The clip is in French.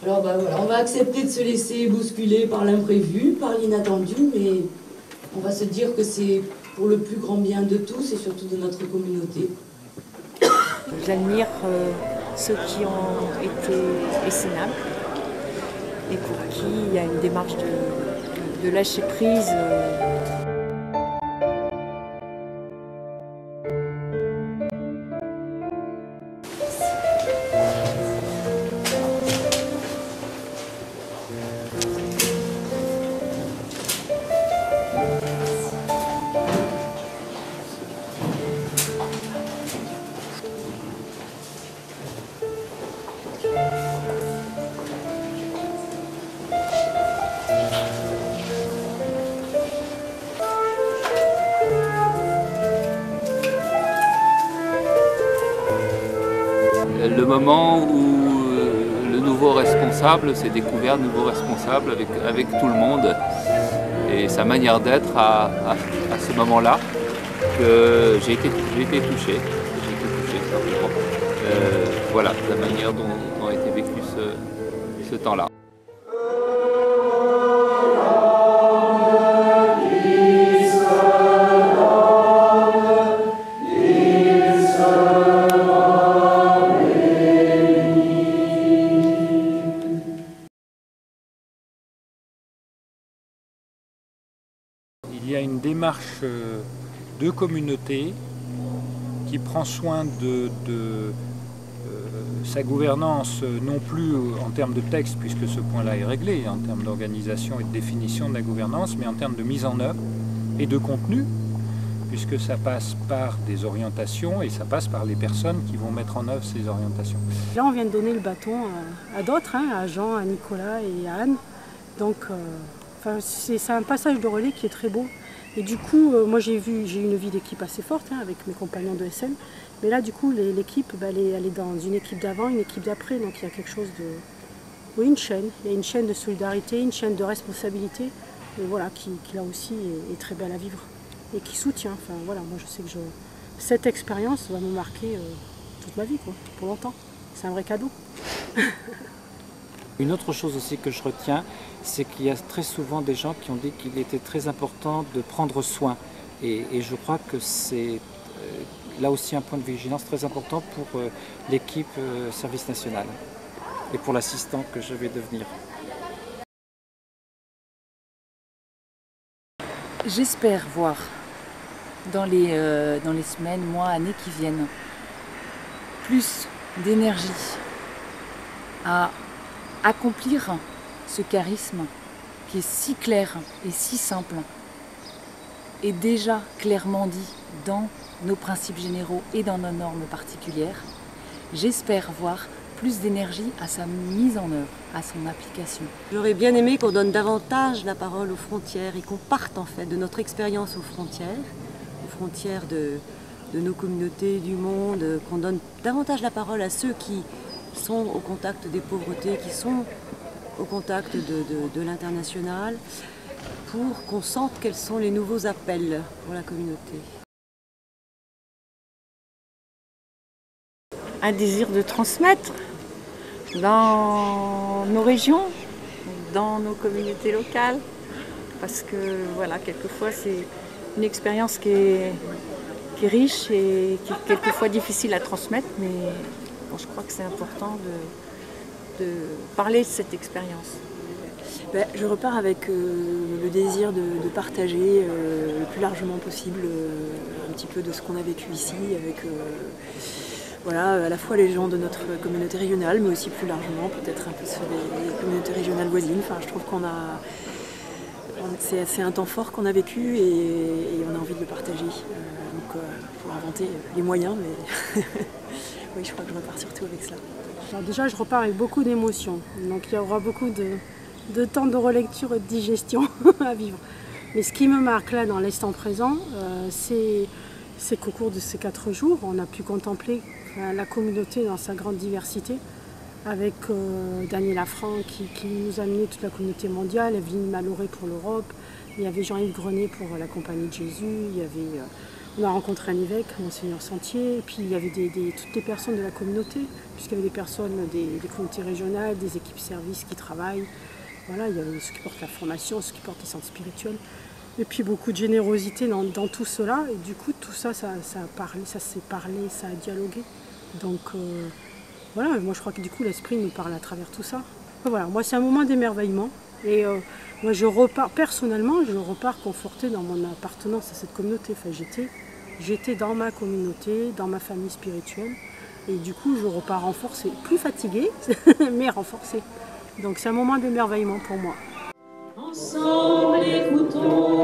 Alors bah voilà, on va accepter de se laisser bousculer par l'imprévu, par l'inattendu, mais on va se dire que c'est pour le plus grand bien de tous et surtout de notre communauté. J'admire ceux qui ont été essénables et pour qui il y a une démarche de lâcher prise. Le moment où le nouveau responsable s'est découvert nouveau responsable avec tout le monde et sa manière d'être à ce moment-là, que j'ai été touché. Simplement. Voilà la manière dont a été vécu ce temps-là. Il y a une démarche de communauté qui prend soin de sa gouvernance, non plus en termes de texte, puisque ce point-là est réglé, en termes d'organisation et de définition de la gouvernance, mais en termes de mise en œuvre et de contenu, puisque ça passe par des orientations et ça passe par les personnes qui vont mettre en œuvre ces orientations. Là, on vient de donner le bâton à d'autres, à Jean, à Nicolas et à Anne. Donc, c'est un passage de relais qui est très beau. Et du coup, moi j'ai eu une vie d'équipe assez forte avec mes compagnons de SN. Mais là, du coup, l'équipe, elle est dans une équipe d'avant, une équipe d'après. Donc il y a quelque chose de... Oui, une chaîne. Il y a une chaîne de solidarité, une chaîne de responsabilité. Et voilà, qui là aussi est très belle à vivre. Et qui soutient. Enfin voilà, moi je sais que cette expérience va me marquer toute ma vie, quoi, pour longtemps. C'est un vrai cadeau. Une autre chose aussi que je retiens, c'est qu'il y a très souvent des gens qui ont dit qu'il était très important de prendre soin. Et je crois que c'est là aussi un point de vigilance très important pour l'équipe service national et pour l'assistant que je vais devenir. J'espère voir dans les semaines, mois, années qui viennent plus d'énergie à accomplir ce charisme qui est si clair et si simple et déjà clairement dit dans nos principes généraux et dans nos normes particulières. J'espère voir plus d'énergie à sa mise en œuvre, à son application. J'aurais bien aimé qu'on donne davantage la parole aux frontières et qu'on parte en fait de notre expérience aux frontières de nos communautés, du monde, qu'on donne davantage la parole à ceux qui sont au contact des pauvretés, qui sont au contact de l'international, pour qu'on sente quels sont les nouveaux appels pour la communauté. Un désir de transmettre dans nos régions, dans nos communautés locales, parce que voilà, quelquefois c'est une expérience qui est riche et qui est quelquefois difficile à transmettre, mais bon, je crois que c'est important de parler de cette expérience. Je repars avec le désir de partager le plus largement possible un petit peu de ce qu'on a vécu ici, avec voilà, à la fois les gens de notre communauté régionale, mais aussi plus largement peut-être un peu sur les communautés régionales voisines. Enfin, je trouve c'est un temps fort qu'on a vécu et on a envie de le partager. Donc il faut inventer les moyens, mais oui, je crois que je repars surtout avec cela. Alors déjà, je repars avec beaucoup d'émotions. Donc il y aura beaucoup de temps de relecture et de digestion à vivre. Mais ce qui me marque là dans l'instant présent, c'est qu'au cours de ces 4 jours, on a pu contempler la communauté dans sa grande diversité, avec Daniel Lafranc qui nous a amené toute la communauté mondiale, Evelyne Maloré pour l'Europe, il y avait Jean-Yves Grenet pour la Compagnie de Jésus, il y avait On a rencontré un évêque, Monseigneur Sentier, et puis il y avait toutes les personnes de la communauté, puisqu'il y avait des personnes des communautés régionales, des équipes services qui travaillent. Voilà, il y avait ceux qui portent la formation, ceux qui portent les centres spirituels. Et puis beaucoup de générosité dans tout cela. Et du coup, tout ça, ça a parlé, ça s'est parlé, ça a dialogué. Donc voilà, moi je crois que du coup l'esprit nous parle à travers tout ça. Voilà, moi c'est un moment d'émerveillement. Et moi je repars, personnellement, je repars confortée dans mon appartenance à cette communauté. Enfin, j'étais dans ma communauté, dans ma famille spirituelle. Et du coup, je repars renforcée, plus fatiguée, mais renforcée. Donc c'est un moment d'émerveillement pour moi. Ensemble, écoutons.